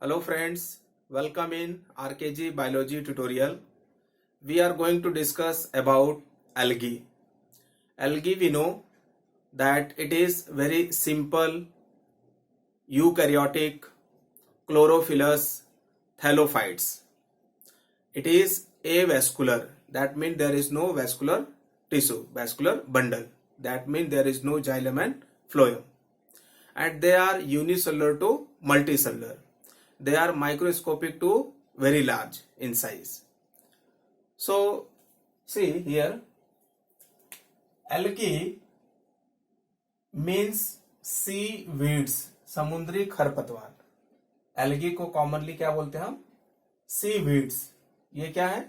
Hello friends, welcome in RKG Biology tutorial. We are going to discuss about algae. Algae, we know that it is very simple eukaryotic chlorophyllous thallophytes. It is avascular, that means there is no vascular tissue, vascular bundle, that means there is no xylem and phloem, and they are unicellular to multicellular. They are microscopic to very large in size. So see here, algae means seaweeds, समुद्री खरपतवार. Algae को commonly क्या बोलते हैं हम? Seaweeds. ये क्या है?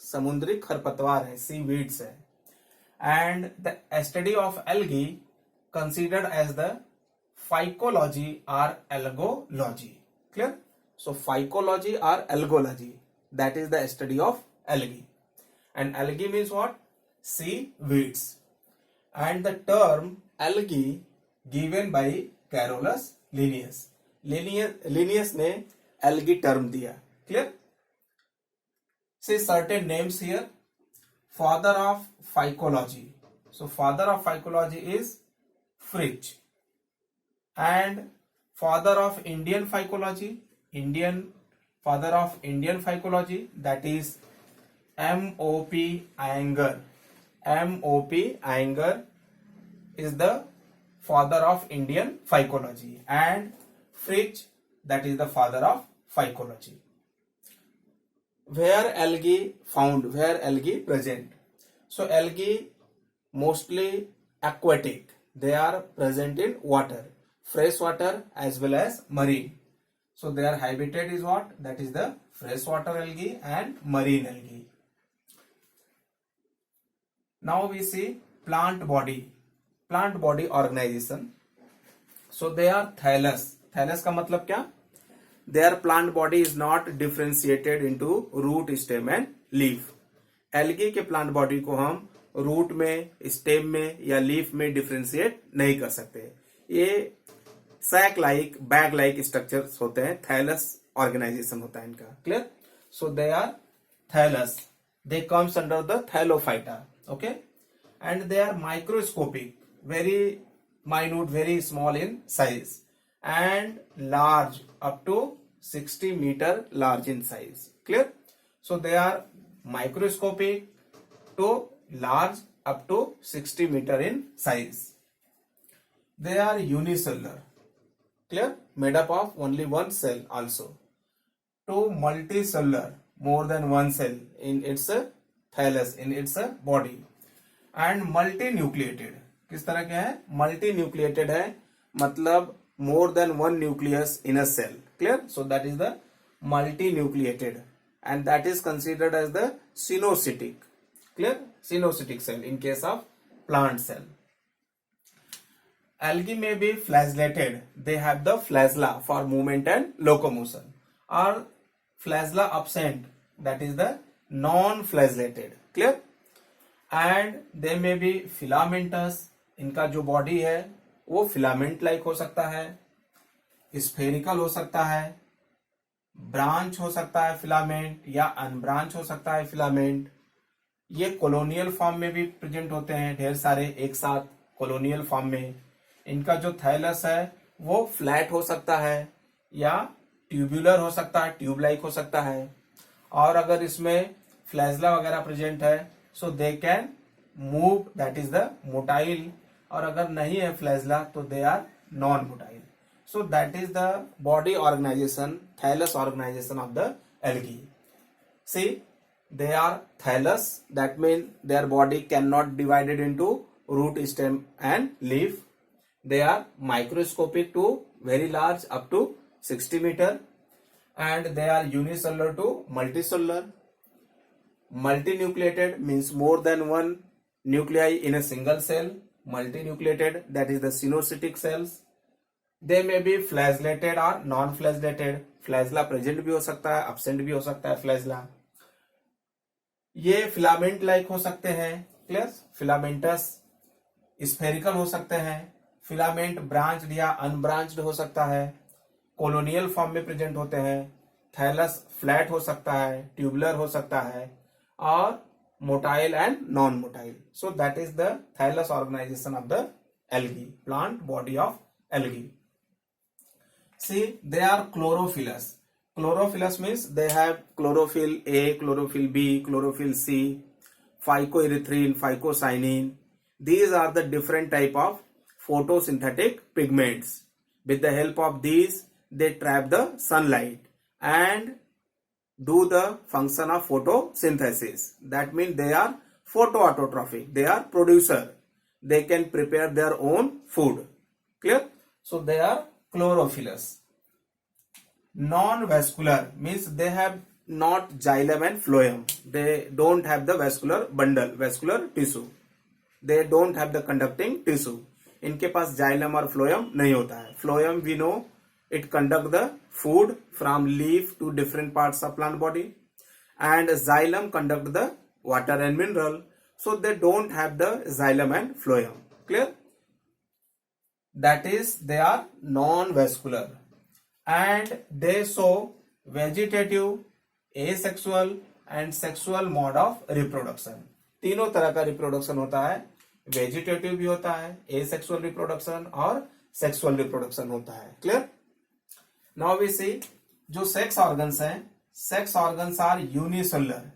समुद्री खरपतवार है, सीवीड्स है. And the study of algae considered as the phycology और algology. Clear? So phycology or algology, that is the study of algae. And algae means what? Seaweeds. And the term algae given by Carolus Linnaeus. Linnaeus ने algae term दिया. Clear? See certain names here. Father of phycology. So father of phycology is Fritsch. And father of Indian phycology, father of Indian phycology, that is M.O.P. Iyengar. M.O.P. Iyengar is the father of Indian phycology, and Fritsch, that is the father of phycology. Where algae found? Where algae present? So algae mostly aquatic. They are present in water. Fresh water as well as marine. So their habitat is what? That is the freshwater algae and marine algae. Now we see plant body organization. So they are thallus. Thallus का मतलब क्या? Their plant body is not differentiated into root, stem and leaf. Algae के plant body को हम root में, stem में या leaf में differentiate नहीं कर सकते. ये sac like, bag like structures होते हैं. थैलस ऑर्गेनाइजेशन होता है इनका. Clear? So they are thallus. They comes under the Thallophyta. Okay. And they are microscopic, very minute, very small in size, and large up to 60 metre large in size. Clear? So they are microscopic to large up to 60 metre in size. They are unicellular. Clear? Made up of only one cell also. To multicellular, more than one cell in its thallus, in its body. And multinucleated. किस तरह के है? Multinucleated है, मतलब more than one nucleus in a cell. Clear? So that is the multinucleated, and that is considered as the cenocytic. Clear? Cenocytic cell in case of plant cell. Algae may be flagellated. They have the flagella for movement and locomotion. Or flagella absent, that is the non-flagellated. Clear? And they may be filamentous. इनका जो body है वो filament like हो सकता है, spherical हो सकता है, ब्रांच हो सकता है फिलामेंट, या अनब्रांच हो सकता है फिलामेंट. ये कॉलोनियल फॉर्म में भी प्रेजेंट होते हैं, ढेर सारे एक साथ कॉलोनियल फॉर्म में. इनका जो थैलस है वो फ्लैट हो सकता है या ट्यूबुलर हो सकता है, ट्यूब लाइक हो सकता है. और अगर इसमें फ्लैजला वगैरह प्रेजेंट है, so they can move, that is the motile. और अगर नहीं है फ्लैजला तो they are non motile. So that is the body organisation, thallus organisation of the algae. See, they are thallus, that means their body cannot divided into root, stem and leaf. They are microscopic to very large up to 60 meter, and they are unicellular to multicellular. Multinucleated means more than one nuclei in a single cell. Multinucleated, that is the cenocytic cells. They may be flagellated or non-flagellated. Flagella present भी हो सकता है, absent भी हो सकता है flagella. ये filament like हो सकते हैं. क्लियर? फिलामेंटस, स्फेरिकल हो सकते हैं. फिलामेंट ब्रांच्ड या अनब्रांच्ड हो सकता है. कॉलोनियल फॉर्म में प्रेजेंट होते हैं, थैलस फ्लैट हो सकता है, ट्यूबुलर हो सकता है, और motile and non motile. So that is the thallus organisation of the algae, plant body of algae. See, they are chlorophyllous. Chlorophyllous means they have chlorophyll A, chlorophyll B, chlorophyll C, phycoerythrin, phycocyanin. These are the different type of photosynthetic pigments. With the help of these, they trap the sunlight and do the function of photosynthesis. That means they are photoautotrophic. They are producer. They can prepare their own food. Clear? So they are chlorophyllous. Non-vascular means they have not xylem and phloem. They don't have the vascular bundle, vascular tissue. They don't have the conducting tissue. इनके पास xylem और phloem नहीं होता है. Phloem we know it conduct the food from leaf to different parts of plant body, and xylem conduct the water and mineral. So they don't have the xylem and phloem. Clear? That is, they are non-vascular, and they show vegetative, asexual and sexual mode of reproduction. तीनों तरह का reproduction होता है. Vegetative भी होता है, asexual reproduction और sexual reproduction होता है. क्लियर? नाउ वी सी जो सेक्स ऑर्गन्स हैं. Sex organs are unicellular.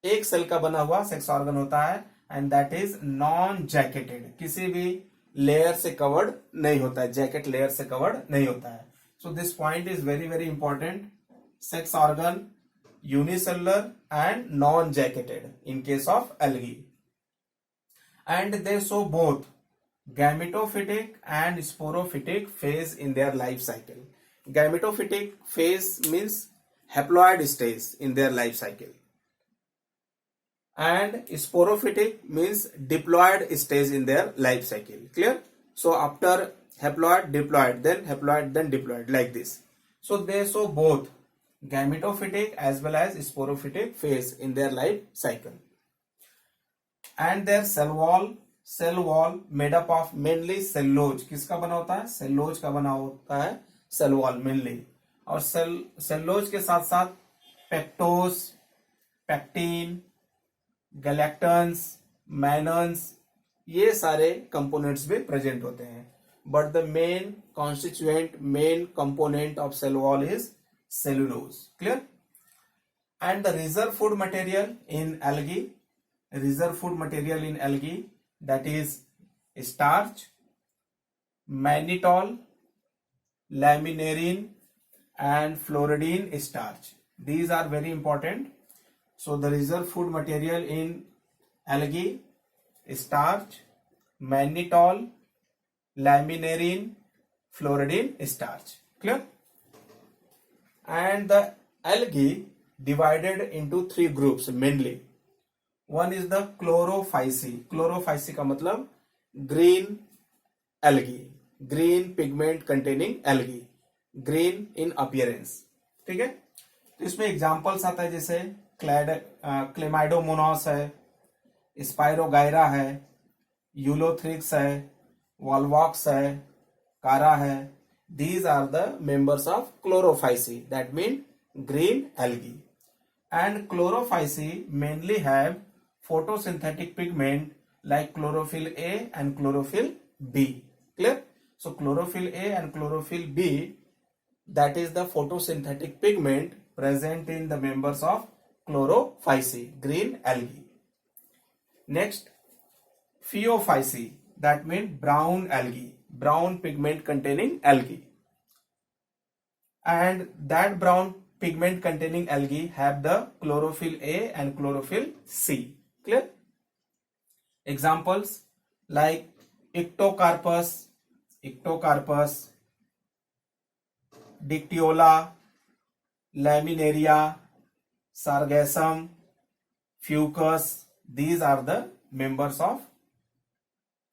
एक सेल का बना हुआ सेक्स ऑर्गन होता है, and that is non jacketed. किसी भी लेयर से कवर्ड नहीं होता है, जैकेट लेयर से कवर्ड नहीं होता है. So this point is very very important. Sex organ unicellular and non jacketed in case of algae, and they show both gametophytic and sporophytic phase in their life cycle. Gametophytic phase means haploid stage in their life cycle, and sporophytic means diploid stage in their life cycle. Clear? So after haploid, diploid, then diploid, like this. So they show both gametophytic as well as sporophytic phase in their life cycle. And their cell wall made up of mainly cellulose. किसका बना होता है? Cellulose का बना होता है cell wall mainly. और cellulose के साथ साथ पेक्टोस, पैक्टीन, गैलेक्टन्स, मैनन्स, ये सारे कंपोनेंट्स भी प्रेजेंट होते हैं. But the main constituent, main component of cell wall is cellulose. Clear? And the reserve food material in algae, that is starch, mannitol, laminarin and floridean starch. These are very important. So the reserve food material in algae: starch, mannitol, laminarin, floridine starch. Clear? And the algae divided into three groups mainly. One is the chlorophyceae. Chlorophyceae का मतलब green algae, green pigment containing algae, green in appearance. ठीक है? तो इसमें examples आता है जैसे Chlamydomonas है, स्पाइरोगायरा है, यूलोथ्रिक्स है, वॉलवॉक्स है, कारा है. These are the members of chlorophyceae, that mean green algae. And chlorophyceae mainly have photosynthetic pigment like chlorophyll A and chlorophyll B. Clear? So chlorophyll A and chlorophyll B, that is the photosynthetic pigment present in the members of chlorophyceae, green algae. Next, phaeophyceae, that means brown algae, brown pigment containing algae. And that brown pigment containing algae have the chlorophyll A and chlorophyll C. Clear? Examples like Ictocarpus, Dictyola, Laminaria, Sargassum, Fucus. These are the members of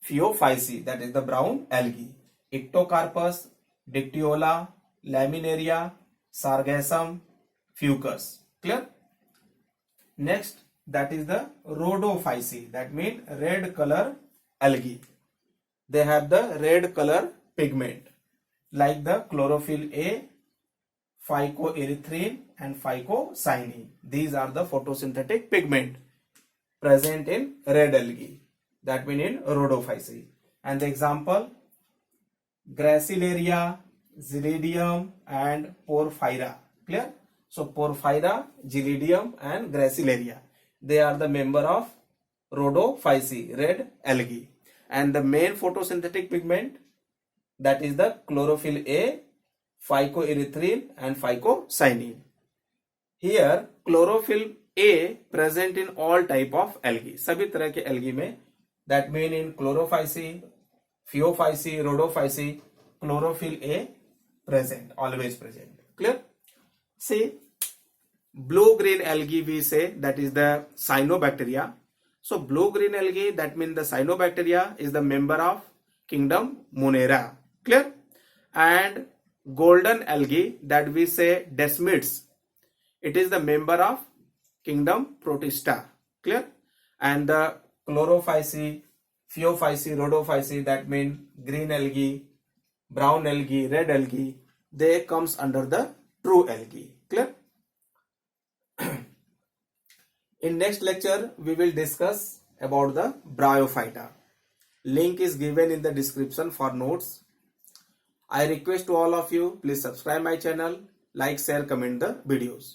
Phaeophyceae, that is the brown algae. Ictocarpus, Dictyola, Laminaria, Sargassum, Fucus. Clear? Next, that is the Rhodophyceae, that means red color algae. They have the red color pigment. like the chlorophyll A, phycoerythrin and phycocyanin. These are the photosynthetic pigment present in red algae, that means in rhodophyceae. And the example, Gracilaria, Xylidium and Porphyra. Clear? So Porphyra, Xylidium and Gracilaria, they are the member of rhodophyceae, red algae. And the main photosynthetic pigment, that is the chlorophyll A, phycoerythrin and phycocyanin. Here chlorophyll A present in all type of algae, सभी तरह के algae में, that mean in chlorophyceae, phaeophyceae, rhodophyceae, chlorophyll A present, always present. Clear? See, blue green algae we say, that is the cyanobacteria. So blue green algae, that means the cyanobacteria is the member of kingdom Monera. Clear? And golden algae, that we say Desmids, it is the member of kingdom Protista. Clear? And the chlorophyceae, phaeophyceae, rhodophyceae, that means green algae, brown algae, red algae, they comes under the true algae. Clear? In next lecture, we will discuss about the Bryophyta. Link is given in the description for notes. I request to all of you, please subscribe my channel, like, share, comment the videos.